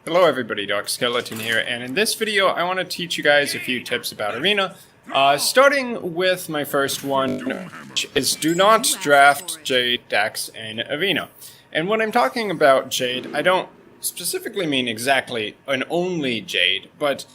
Hello everybody, Dark Skeleton here, and in this video I want to teach you guys a few tips about Arena. Starting with my first one, which is do not draft Jade decks in Arena. And when I'm talking about Jade, I don't specifically mean exactly an only Jade, but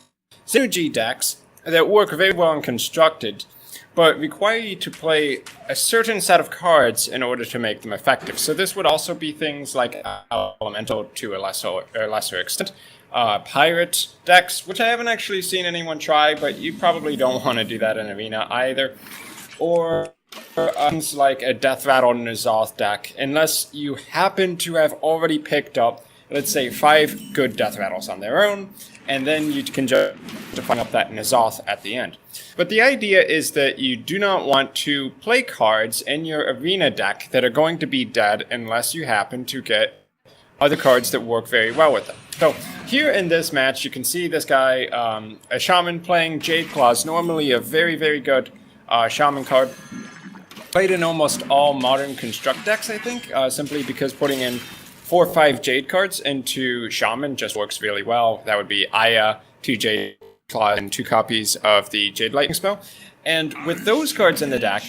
synergy decks that work very well and constructed, but require you to play a certain set of cards in order to make them effective. So this would also be things like Elemental to a lesser extent, Pirate decks, which I haven't actually seen anyone try, but you probably don't want to do that in Arena either, or things like a Death Rattle N'Zoth deck, unless you happen to have already picked up, let's say, 5 good Death Rattles on their own, and then you can just find up that N'Zoth at the end. But the idea is that you do not want to play cards in your Arena deck that are going to be dead unless you happen to get other cards that work very well with them. So here in this match, you can see this guy, a Shaman playing Jade Claws, normally a very, very good Shaman card. Played in almost all modern Construct decks, I think, simply because putting in 4 or 5 Jade cards into Shaman just works really well. That would be Aya, 2 Jade Claws, and 2 copies of the Jade Lightning spell. And with those cards in the deck,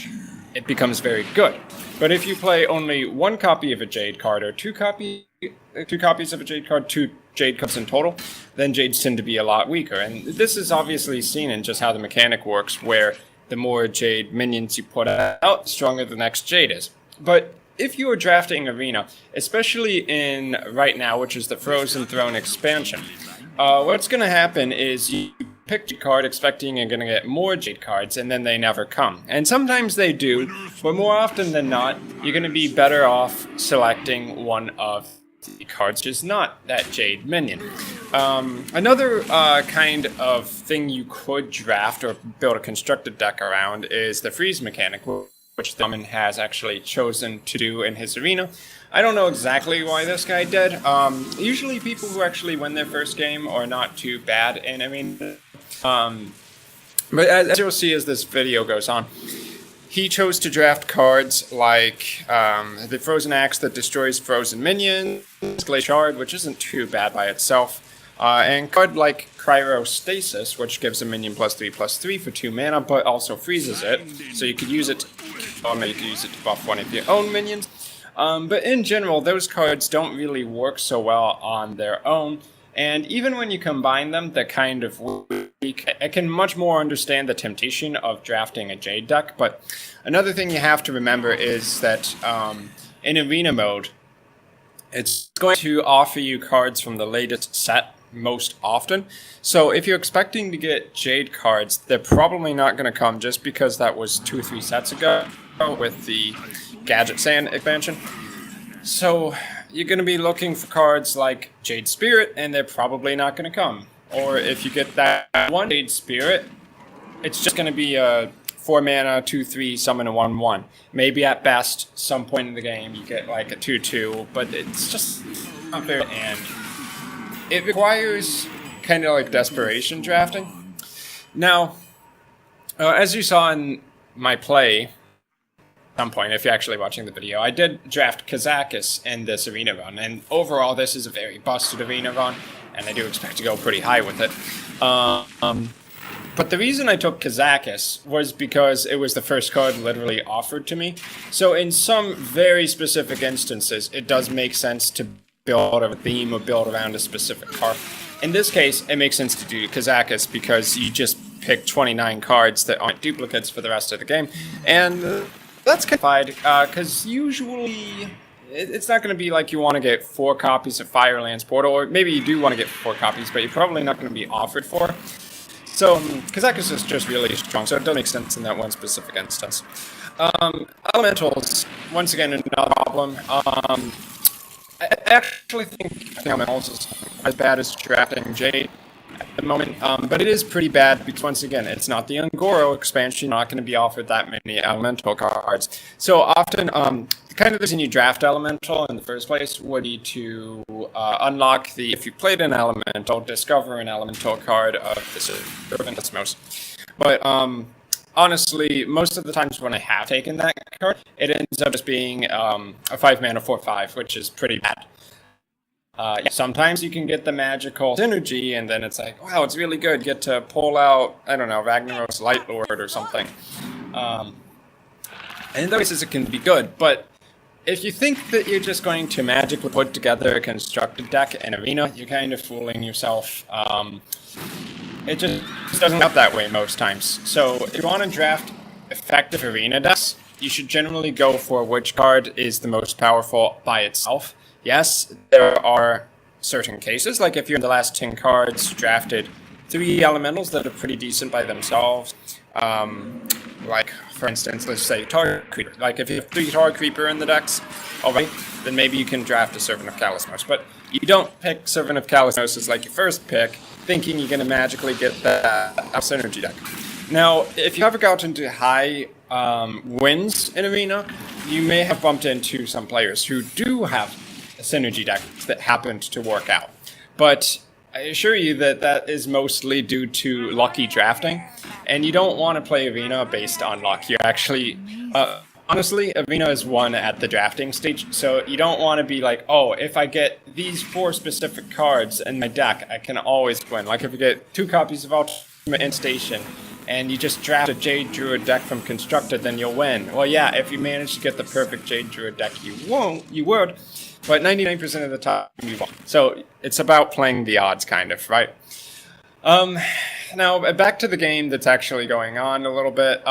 it becomes very good. But if you play only 1 copy of a Jade card, or 2 copies of a Jade card, 2 Jade cards in total, then Jades tend to be a lot weaker. And this is obviously seen in just how the mechanic works, where the more Jade minions you put out, the stronger the next Jade is. But if you are drafting Arena, especially in right now, which is the Frozen Throne expansion, what's going to happen is you pick a card expecting you're going to get more Jade cards, and then they never come. And sometimes they do, but more often than not, you're going to be better off selecting one of the cards, just not that Jade minion. Another kind of thing you could draft or build a constructed deck around is the freeze mechanic, which the Shaman has actually chosen to do in his Arena. I don't know exactly why this guy did. Usually people who actually win their first game are not too bad in Arena. But as you'll see as this video goes on, he chose to draft cards like the Frozen Axe that destroys frozen minions, Glacial Shard, which isn't too bad by itself, and card like Cryostasis, which gives a minion +3/+3 for 2 mana, but also freezes it, so you could use it to buff one of your own minions. But in general, those cards don't really work so well on their own, and even when you combine them, they're kind of weak. I can much more understand the temptation of drafting a Jade deck, but another thing you have to remember is that in Arena mode, it's going to offer you cards from the latest set most often. So if you're expecting to get Jade cards, they're probably not going to come just because that was 2 or 3 sets ago with the Gadget Sand expansion. So you're going to be looking for cards like Jade Spirit, and they're probably not going to come. Or if you get that one Jade Spirit, it's just going to be a 4 mana, 2/3, summon a 1/1. Maybe at best, some point in the game, you get like a 2/2, but it's just not fair. And it requires kind of like desperation drafting. Now, as you saw in my play, some point, if you're actually watching the video, I did draft Kazakis in this Arena run, and overall this is a very busted Arena run, and I do expect to go pretty high with it. But the reason I took Kazakis was because it was the first card literally offered to me. So in some very specific instances, it does make sense to build a theme or build around a specific card. In this case, it makes sense to do Kazakis because you just pick 29 cards that aren't duplicates for the rest of the game, and that's kind of fine, because usually it's not going to be like you want to get 4 copies of Firelands Portal, or maybe you do want to get 4 copies, but you're probably not going to be offered 4. So Kazakis is just really strong, so it does make sense in that one specific instance. Elementals, once again, another problem. I actually think Elementals is as bad as drafting Jade at the moment, but it is pretty bad because, once again, it's not the Ungoro expansion. You're not going to be offered that many Elemental cards. So often, kind of the reason you draft Elemental in the first place would be to unlock the, if you played an Elemental, discover an Elemental card of the Servant. That's most. But honestly, most of the times when I have taken that card, it ends up just being a 5 mana 4/5, which is pretty bad. Yeah, sometimes you can get the magical synergy, and then it's like, wow, it's really good. Get to pull out, I don't know, Ragnarok's Light Lord or something. And in those cases, it can be good, but if you think that you're just going to magically put together a constructed deck in Arena, you're kind of fooling yourself. It just doesn't work out that way most times. So if you want to draft effective Arena decks, you should generally go for which card is the most powerful by itself. Yes, there are certain cases, like if you're in the last 10 cards drafted 3 elementals that are pretty decent by themselves. Like, for instance, let's say Target Creeper. Like, if you have 3 Target Creeper in the decks already, then maybe you can draft a Servant of Kalismos. But you don't pick Servant of Kalismos as like your first pick, thinking you're going to magically get that synergy deck. Now, if you ever got into high wins in Arena, you may have bumped into some players who do have a synergy deck that happened to work out. But I assure you that that is mostly due to lucky drafting, and you don't want to play Arena based on luck. You're actually, honestly, Arena is won at the drafting stage, so you don't want to be like, oh, if I get these 4 specific cards in my deck, I can always win. Like if you get 2 copies of Ultimate End Station, and you just draft a Jade Druid deck from Constructed, then you'll win. Well, yeah, if you manage to get the perfect Jade Druid deck, you would. But 99% of the time, you won't. So it's about playing the odds, kind of, right? Now, back to the game that's actually going on a little bit.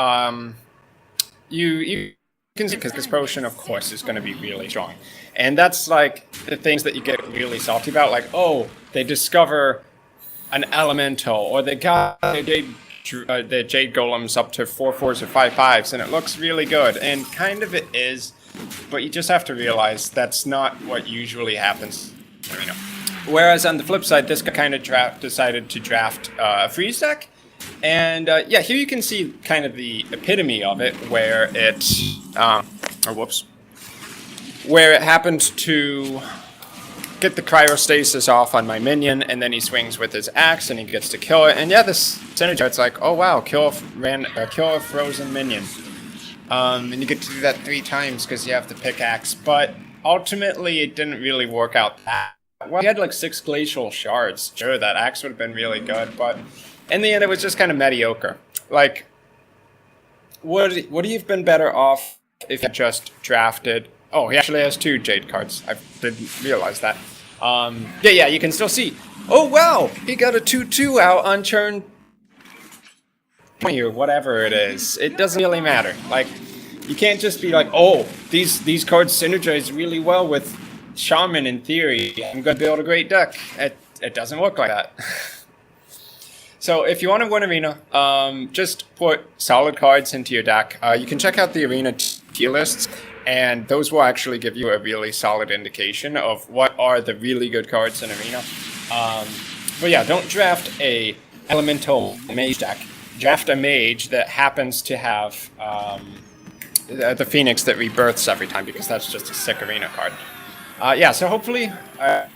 You can see, because this potion, of course, is going to be really strong. And that's like the things that you get really salty about. Like, oh, they discover an elemental, or they got the Jade Golems up to 4/4s or 5/5s, and it looks really good. And kind of it is. But you just have to realize that's not what usually happens. Whereas on the flip side, this guy kind of decided to draft a freeze deck. And yeah, here you can see kind of the epitome of it, where it, where it happened to get the cryostasis off on my minion, and then he swings with his axe and he gets to kill it. And yeah, this synergy, it's like, oh wow, kill a frozen minion. And you get to do that 3 times because you have the pickaxe, but ultimately it didn't really work out that well. He had like 6 glacial shards. Sure, that axe would have been really good, but in the end it was just kind of mediocre. Like, would he have been better off if he had just drafted... Oh, he actually has 2 Jade cards. I didn't realize that. Yeah, you can still see. Oh wow, he got a 2/2 out on turn... or whatever it is. It doesn't really matter. Like, you can't just be like, oh, these cards synergize really well with Shaman in theory. I'm going to build a great deck. It doesn't work like that. So if you want to win Arena, just put solid cards into your deck. You can check out the Arena tier lists, and those will actually give you a really solid indication of what are the really good cards in Arena. But yeah, don't draft a elemental mage deck. Draft a mage that happens to have the Phoenix that rebirths every time, because that's just a sick Arena card. Yeah, so hopefully I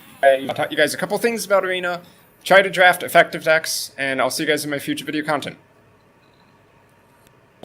taught you guys a couple things about Arena. Try to draft effective decks, and I'll see you guys in my future video content.